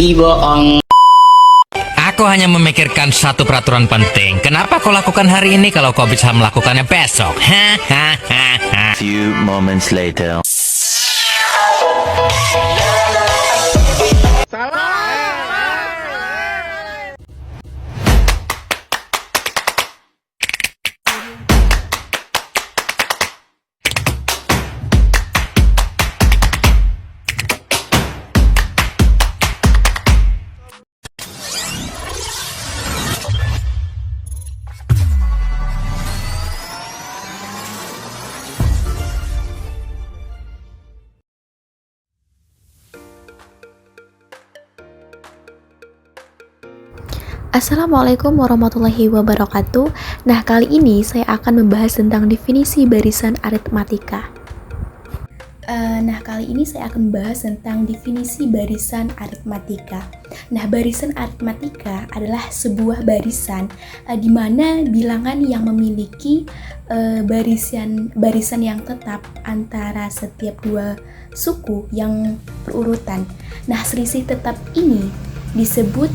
bohong. Aku hanya memikirkan satu peraturan penting. Kenapa kau lakukan hari ini kalau kau bisa melakukannya besok? Few moments later. Assalamualaikum warahmatullahi wabarakatuh. Nah, kali ini saya akan membahas tentang definisi barisan aritmatika. Nah, barisan aritmatika adalah sebuah barisan di mana bilangan yang memiliki barisan yang tetap antara setiap dua suku yang berurutan. Nah, selisih tetap ini disebut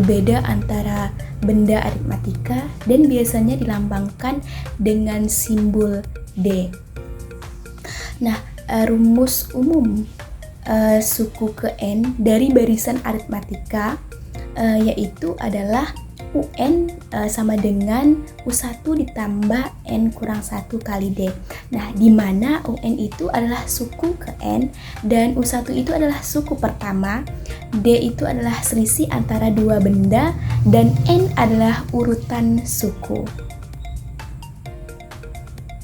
beda antara benda aritmatika dan biasanya dilambangkan dengan simbol D. Nah, rumus umum suku ke N dari barisan aritmatika yaitu adalah UN sama dengan U1 ditambah N kurang 1 kali D. Nah, di mana UN itu adalah suku ke N dan U1 itu adalah suku pertama, D itu adalah selisih antara dua benda, dan N adalah urutan suku.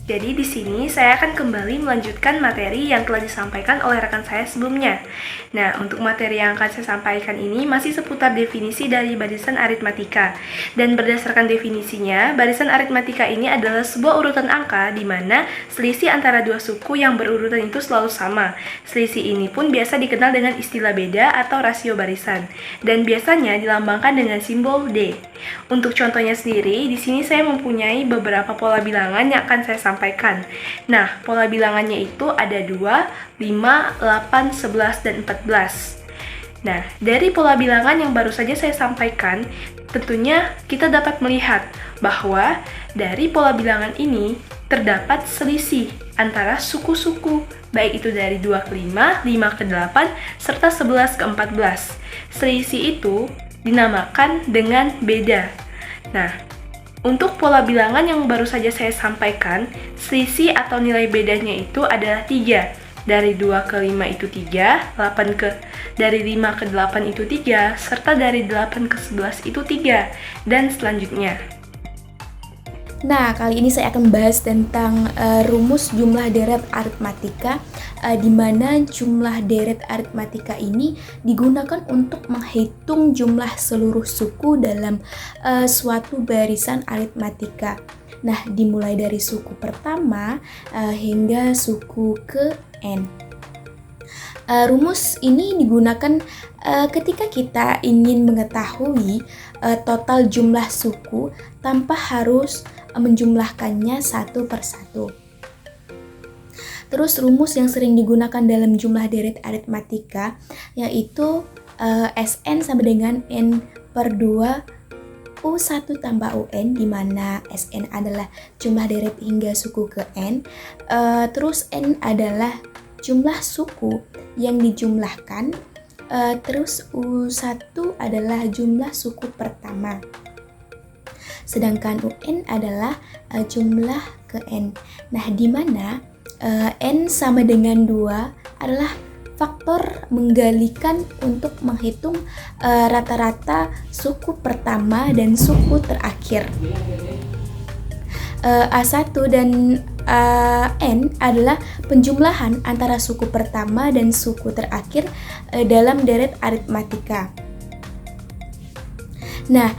Jadi di sini saya akan kembali melanjutkan materi yang telah disampaikan oleh rekan saya sebelumnya. Nah, untuk materi yang akan saya sampaikan ini masih seputar definisi dari barisan aritmatika. Dan berdasarkan definisinya, barisan aritmatika ini adalah sebuah urutan angka di mana selisih antara dua suku yang berurutan itu selalu sama. Selisih ini pun biasa dikenal dengan istilah beda atau rasio barisan, dan biasanya dilambangkan dengan simbol D. Untuk contohnya sendiri, di sini saya mempunyai beberapa pola bilangan yang akan saya sampaikan. Nah, pola bilangannya itu ada 2, 5, 8, 11, dan 14. Nah, dari pola bilangan yang baru saja saya sampaikan, tentunya kita dapat melihat bahwa dari pola bilangan ini terdapat selisih antara suku-suku, baik itu dari 2 ke 5, 5 ke 8, serta 11 ke 14. Selisih itu dinamakan dengan beda. Nah, untuk pola bilangan yang baru saja saya sampaikan, selisih atau nilai bedanya itu adalah 3. Dari 2 ke 5 itu 3, dari 5 ke 8 itu 3, serta dari 8 ke 11 itu 3, dan selanjutnya. Nah, kali ini saya akan membahas tentang rumus jumlah deret aritmatika, di mana jumlah deret aritmatika ini digunakan untuk menghitung jumlah seluruh suku dalam suatu barisan aritmatika. Nah, dimulai dari suku pertama hingga suku ke N. Rumus ini digunakan ketika kita ingin mengetahui total jumlah suku tanpa harus menjumlahkannya satu persatu. Terus rumus yang sering digunakan dalam jumlah deret aritmatika yaitu Sn sama dengan N per 2 U1 tambah UN, di mana Sn adalah jumlah deret hingga suku ke N, terus N adalah jumlah suku yang dijumlahkan, terus U1 adalah jumlah suku pertama, sedangkan UN adalah jumlah ke N. Nah, di mana N sama dengan 2 adalah faktor menggalikan untuk menghitung rata-rata suku pertama dan suku terakhir. A1 dan N adalah penjumlahan antara suku pertama dan suku terakhir dalam deret aritmatika. Nah,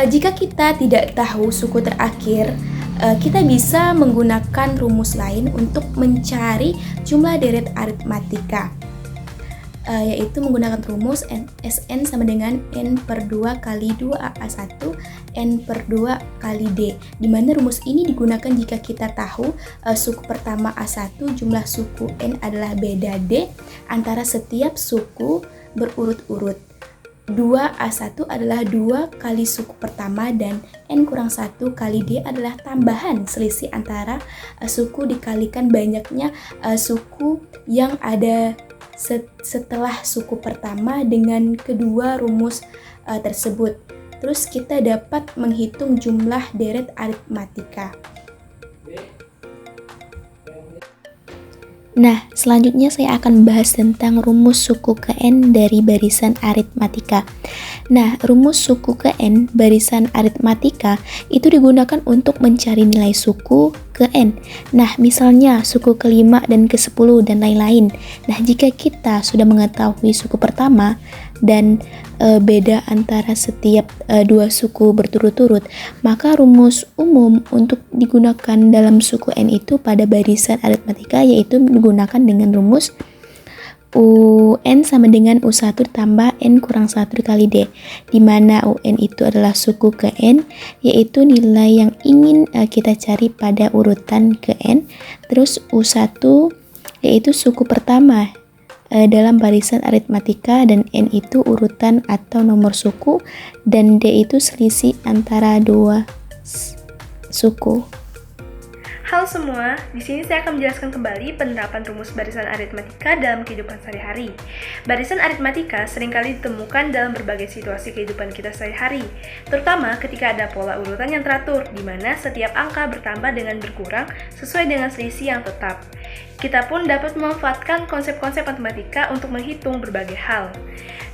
jika kita tidak tahu suku terakhir, kita bisa menggunakan rumus lain untuk mencari jumlah deret aritmatika, yaitu menggunakan rumus Sn sama dengan N per 2 kali 2A1 N per 2 kali D, di mana rumus ini digunakan jika kita tahu suku pertama A1 jumlah suku N adalah beda D antara setiap suku berurut-urut. 2A1 adalah 2 kali suku pertama dan N kurang 1 kali D adalah tambahan selisih antara suku dikalikan banyaknya suku yang ada setelah suku pertama dengan kedua rumus tersebut. Terus kita dapat menghitung jumlah deret aritmatika. Nah, selanjutnya saya akan bahas tentang rumus suku ke N dari barisan aritmatika. Nah, rumus suku ke N barisan aritmatika itu digunakan untuk mencari nilai suku ke N. Nah, misalnya suku ke-5 dan ke-10 dan lain-lain. Nah, jika kita sudah mengetahui suku pertama dan beda antara setiap dua suku berturut-turut, maka rumus umum untuk digunakan dalam suku N itu pada barisan aritmatika yaitu digunakan dengan rumus UN sama dengan U1 tambah N kurang 1 kali D, di mana UN itu adalah suku ke N, yaitu nilai yang ingin kita cari pada urutan ke N. Terus U1 yaitu suku pertama dalam barisan aritmatika, dan N itu urutan atau nomor suku, dan D itu selisih antara dua suku. Halo semua, di sini saya akan menjelaskan kembali penerapan rumus barisan aritmatika dalam kehidupan sehari-hari. Barisan aritmatika seringkali ditemukan dalam berbagai situasi kehidupan kita sehari-hari, terutama ketika ada pola urutan yang teratur, di mana setiap angka bertambah dengan berkurang sesuai dengan selisih yang tetap. Kita pun dapat memanfaatkan konsep-konsep matematika untuk menghitung berbagai hal.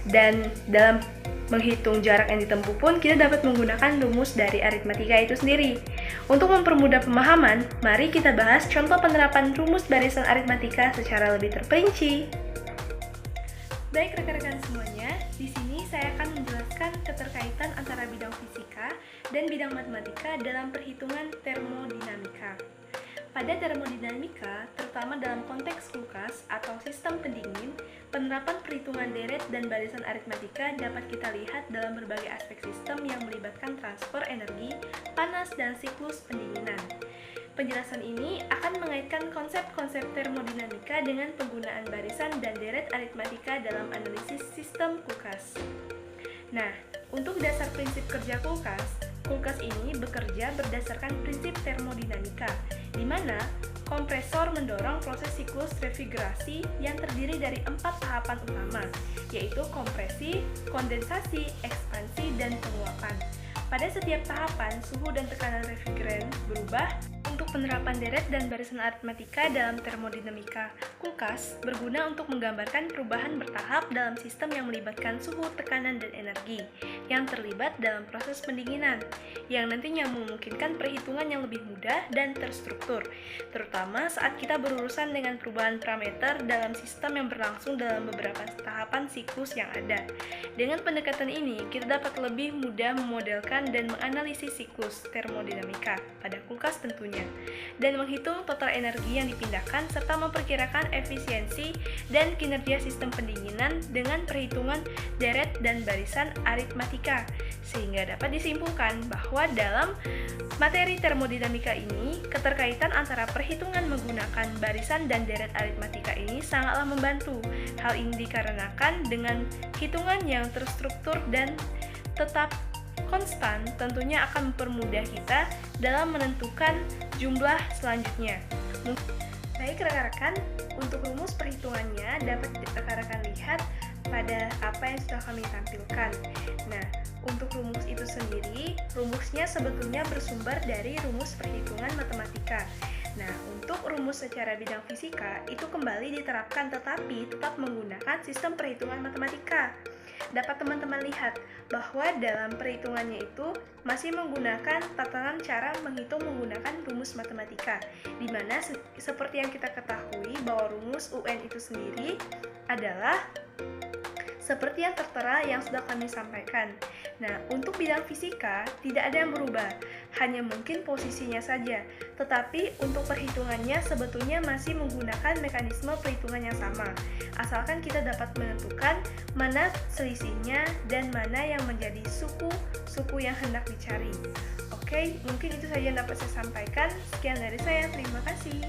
Dan dalam menghitung jarak yang ditempuh pun kita dapat menggunakan rumus dari aritmatika itu sendiri. Untuk mempermudah pemahaman, mari kita bahas contoh penerapan rumus barisan aritmatika secara lebih terperinci. Baik rekan-rekan semuanya, di sini saya akan menjelaskan keterkaitan antara bidang fisika dan bidang matematika dalam perhitungan termodinamika. Pada termodinamika, terutama dalam konteks kulkas atau sistem pendingin, penerapan perhitungan deret dan barisan aritmatika dapat kita lihat dalam berbagai aspek sistem yang melibatkan transfer energi, panas, dan siklus pendinginan. Penjelasan ini akan mengaitkan konsep-konsep termodinamika dengan penggunaan barisan dan deret aritmatika dalam analisis sistem kulkas. Nah, untuk dasar prinsip kerja kulkas ini bekerja berdasarkan prinsip termodinamika, di mana kompresor mendorong proses siklus refrigerasi yang terdiri dari 4 tahapan utama, yaitu kompresi, kondensasi, ekspansi, dan penguapan. Pada setiap tahapan, suhu dan tekanan refrigeran berubah. Untuk penerapan deret dan barisan aritmatika dalam termodinamika kulkas berguna untuk menggambarkan perubahan bertahap dalam sistem yang melibatkan suhu, tekanan, dan energi yang terlibat dalam proses pendinginan, yang nantinya memungkinkan perhitungan yang lebih mudah dan terstruktur, terutama saat kita berurusan dengan perubahan parameter dalam sistem yang berlangsung dalam beberapa tahapan siklus yang ada. Dengan pendekatan ini, kita dapat lebih mudah memodelkan dan menganalisis siklus termodinamika pada kulkas tentunya, dan menghitung total energi yang dipindahkan serta memperkirakan efisiensi dan kinerja sistem pendinginan dengan perhitungan deret dan barisan aritmatika, sehingga dapat disimpulkan bahwa dalam materi termodinamika ini, keterkaitan antara perhitungan menggunakan barisan dan deret aritmatika ini sangatlah membantu. Hal ini dikarenakan dengan hitungan yang terstruktur dan tetap konstan tentunya akan mempermudah kita dalam menentukan jumlah selanjutnya. Baik rekan-rekan, untuk rumus perhitungannya dapat rekan-rekan lihat pada apa yang sudah kami tampilkan. Nah, untuk rumus itu sendiri, rumusnya sebetulnya bersumber dari rumus perhitungan matematika. Nah, untuk rumus secara bidang fisika itu kembali diterapkan tetapi tetap menggunakan sistem perhitungan matematika. Dapat teman-teman lihat bahwa dalam perhitungannya itu masih menggunakan tatanan cara menghitung menggunakan rumus matematika, di mana seperti yang kita ketahui bahwa rumus UN itu sendiri adalah seperti yang tertera yang sudah kami sampaikan. Nah, untuk bidang fisika tidak ada yang berubah, hanya mungkin posisinya saja. Tetapi untuk perhitungannya sebetulnya masih menggunakan mekanisme perhitungan yang sama. Asalkan kita dapat menentukan mana selisihnya dan mana yang menjadi suku yang hendak dicari. Oke, mungkin itu saja yang dapat saya sampaikan. Sekian dari saya, terima kasih.